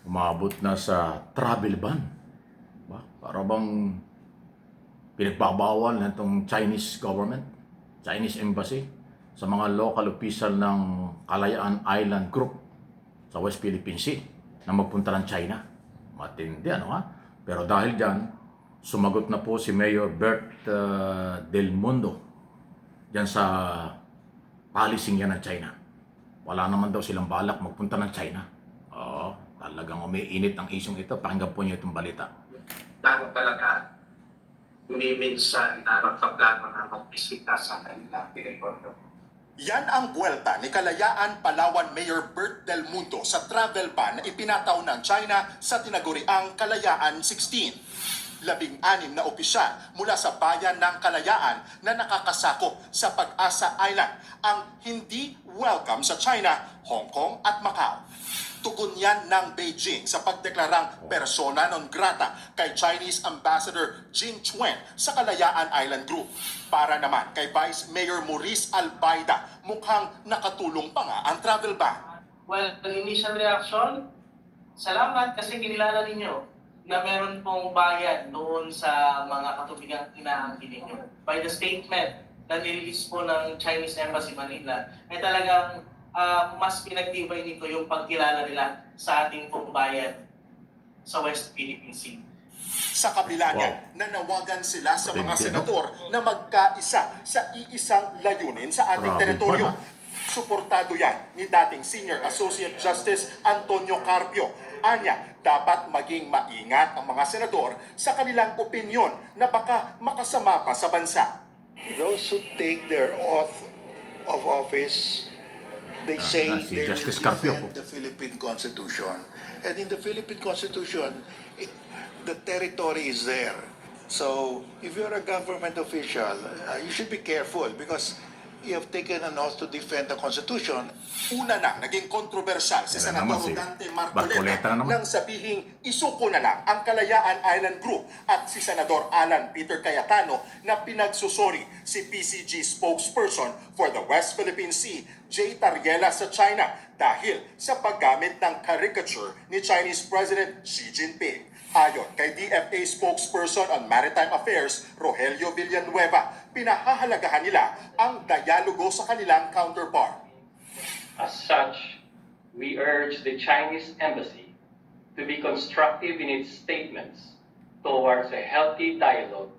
umabot na sa travel ban. Ba? Para bang pinagbabawal na itong Chinese government, Chinese embassy, sa mga local official ng Kalayaan Island Group sa West Philippine Sea na magpunta ng China. Matindi, ano ha? Pero dahil dyan, sumagot na po si Mayor Bert Del Mundo dyan sa policing yan ng China. Wala naman daw silang balak magpunta ng China. Oo, talagang umiinit ang isyong ito. Pakinggan po niyo itong balita. Dapat talaga minsan na magpaplano na magbisita sa kanilang pinagpondo. Yan ang buwelta ni Kalayaan Palawan Mayor Bert Del Mundo sa travel ban na ipinataw ng China sa tinaguriang Kalayaan 16. 16 na opisyal mula sa bayan ng Kalayaan na nakakasakop sa Pag-asa Island ang hindi welcome sa China, Hong Kong at Macau. Tugon yan ng Beijing sa pagdeklarang persona non grata kay Chinese Ambassador Jin Chuen sa Kalayaan Island Group. Para naman kay Vice Mayor Maurice Albaida, mukhang nakatulong pa nga ang travel ban. Well, the initial reaction, salamat kasi kinilala ninyo na meron pong bayad doon sa mga katubigang inaangkin ninyo. By the statement na nirelease po ng Chinese Embassy Manila, ay talagang mas pinagtibay nito yung pagkilala nila sa ating pong bayan sa West Philippine Sea. Sa kabila niyan, nanawagan sila sa mga senador na magkaisa sa iisang layunin sa ating teritoryo. Suportado yan ni dating Senior Associate Justice Antonio Carpio. Anya, dapat maging maingat ang mga senador sa kanilang opinyon na baka makasama pa sa bansa. Those who take their oath of office, they say si they will Justice Carpio po. defend the Philippine Constitution. And in the Philippine Constitution, the territory is there. So if you're a government official, you should be careful because you have taken an oath to defend the Constitution. Una na naging kontrobersyal si Yan Senador naman si Rodante Marcoleta Marcoleta na naman. nang sabihing isuko na lang ang Kalayaan Island Group at si Senador Alan Peter Cayetano na pinagsusori si PCG spokesperson for the West Philippine Sea, Jay Tariela sa China dahil sa paggamit ng caricature ni Chinese President Xi Jinping. Ayon kay DFA spokesperson on Maritime Affairs, Rogelio Villanueva, pinahahalagahan nila ang dialogo sa kanilang counterpart. As such, we urge the Chinese embassy to be constructive in its statements towards a healthy dialogue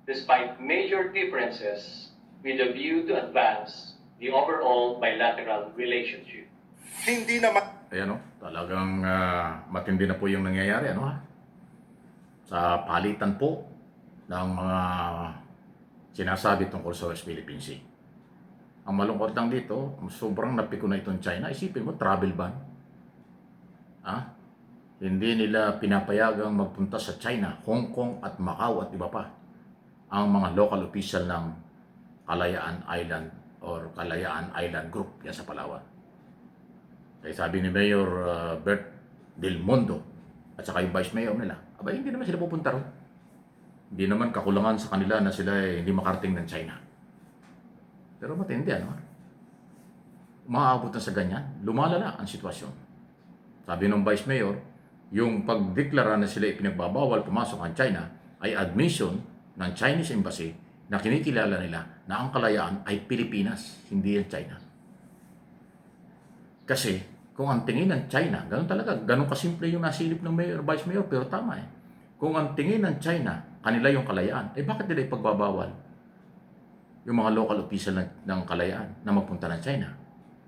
despite major differences with a view to advance the overall bilateral relationship. Hindi naman Ayan o, talagang matindi na po yung nangyayari, ano ha? Sa palitan po ng mga sinasabi tungkol sa West Philippine Sea. Ang malungkot lang dito, sobrang napiko na itong China. Isipin mo, travel ban. Hindi nila pinapayagang magpunta sa China, Hong Kong at Macau at iba pa ang mga local official ng Kalayaan Island or Kalayaan Island Group yan sa Palawan. Kaya sabi ni Mayor Bert Del Mundo at saka yung Vice Mayor nila, abay hindi naman sila pupunta ron. Hindi naman kakulangan sa kanila na sila hindi makarating ng China. Pero matindi, ano? Umaabot na sa ganyan, lumalala ang sitwasyon. Sabi ng Vice Mayor, yung pagdeklara na sila ipinagbabawal pumasok ang China ay admission ng Chinese Embassy na kinikilala nila na ang Kalayaan ay Pilipinas, hindi yan China. Kasi kung ang tingin ng China, ganun talaga, ganun kasimple yung nasilip ng Mayor, Vice Mayor, pero tama eh. Kung ang tingin ng China, kanila yung Kalayaan, eh bakit nila ipagbabawal yung mga local official ng Kalayaan na magpunta ng China?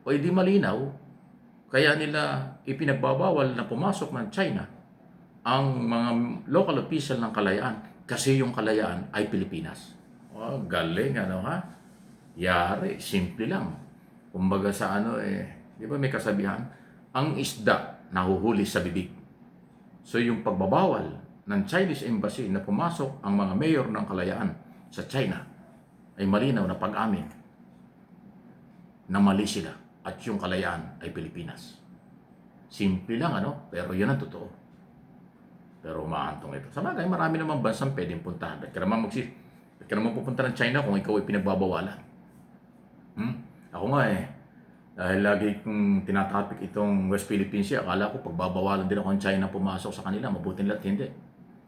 O hindi malinaw, kaya nila ipinagbabawal na pumasok ng China ang mga local official ng Kalayaan kasi yung Kalayaan ay Pilipinas. Oh, galing, ano ha? Yari, simple lang. Kumbaga sa ano di ba may kasabihan? Ang isda nahuhuli sa bibig. So yung pagbabawal ng Chinese Embassy na pumasok ang mga mayor ng Kalayaan sa China ay malinaw na pag-amin na mali sila at yung Kalayaan ay Pilipinas. Simple lang, ano? Pero yan ang totoo. Pero umaantong ito. Sa bagay, marami naman bansang pwedeng puntahan. Ba't ka naman pupunta ng China kung ikaw ay pinagbabawalan? Ako nga Dahil lagi kong tinatapik itong West Philippine Sea, akala ko pagbabawalan din ako ng China pumasok sa kanila, mabuti lahat hindi.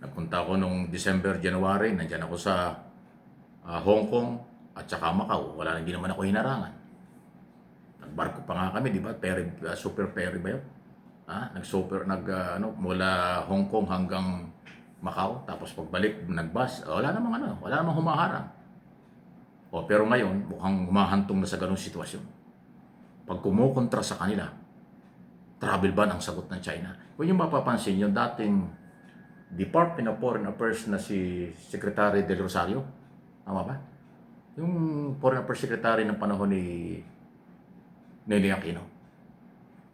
Nagpunta ako noong December, January, nandyan ako sa Hong Kong at saka Macau. Wala na, hindi naman ako hinarangan. Nagbarko pa nga kami, di ba? Ferry, super ferry ba yun? Mula Hong Kong hanggang Macau, tapos pagbalik, nagbus, wala namang humaharang. Pero ngayon, mukhang humahantong na sa ganung sitwasyon. Pag kumukontra sa kanila, travel ban ang sagot ng China. Kung yung mapapansin, yung dating Department of Foreign Affairs na si Secretary Del Rosario, tama ba? Yung Foreign Affairs Secretary ng panahon ni Ninoy Aquino.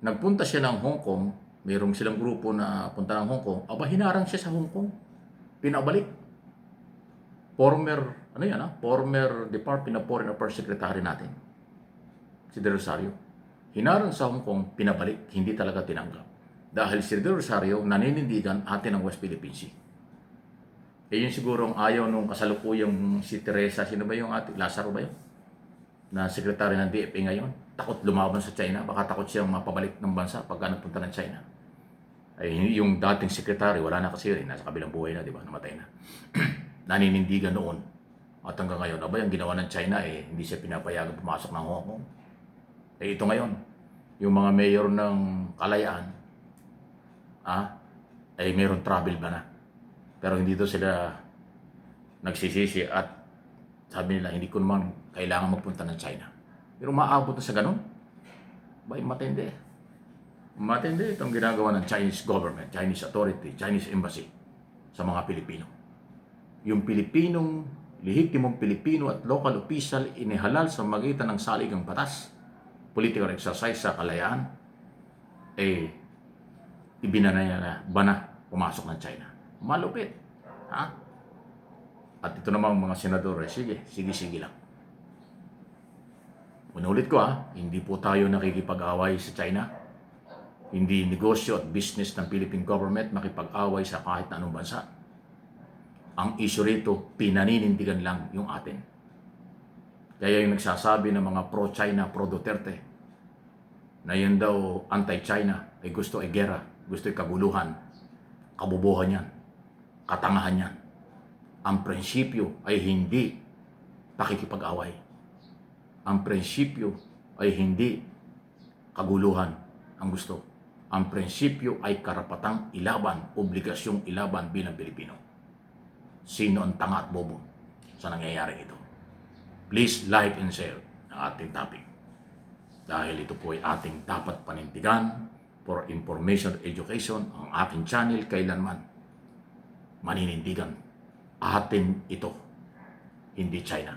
Nagpunta siya ng Hong Kong, mayroong silang grupo na punta ng Hong Kong, hinarang siya sa Hong Kong. Pinabalik. Former Department of Foreign Affairs Secretary natin, si Del Rosario. Hinarang sa Hong Kong, pinabalik, hindi talaga tinanggap. Dahil si Del Rosario naninindigan atin ng West Philippine Sea. Yun siguro ang ayaw nung kasalukuyang si Teresa, sino ba yung Lazaro ba yun? Na sekretary ng DFA ngayon. Takot lumaban sa China, baka takot siyang mapabalik ng bansa pagka nagpunta ng China. Yung dating sekretary, wala na kasi rin, nasa kabilang buhay na, di ba? Namatay na. Naninindigan noon. At hanggang ngayon, yung ginawa ng China, hindi siya pinapayagan pumasok ng Hong Kong. Ito ngayon, yung mga mayor ng Kalayaan, mayroon travel ba na? Pero hindi sila nagsisisi at sabi nila, hindi ko naman kailangan magpunta ng China. Pero maabot na sa ganun, matindi. Matindi itong ginagawa ng Chinese government, Chinese authority, Chinese embassy sa mga Pilipino. Yung Pilipinong, lehitimong Pilipino at local official inihalal sa magitan ng saligang batas, political exercise sa Kalayaan, ibinanaya na bana pumasok ng China. Malupit. At ito namang mga senador, sige lang. Unulit ko hindi po tayo nakikipag-away sa China. Hindi negosyo at business ng Philippine government makipag-away sa kahit na anong bansa. Ang issue rito, pinaninindigan lang yung atin. Kaya yung nagsasabi ng mga pro-China, pro-Duterte, na yun daw anti-China, gusto gera, gusto kaguluhan, kabubuhan yan, katangahan yan. Ang prinsipyo ay hindi pakikipag-away. Ang prinsipyo ay hindi kaguluhan ang gusto. Ang prinsipyo ay karapatang ilaban, obligasyong ilaban bilang Pilipino. Sino ang tanga at bobo sa nangyayari ito? Please like and share ang ating topic. Dahil ito po ay ating dapat panindigan for information and education. Ang ating channel kailanman maninindigan. Atin ito, hindi China.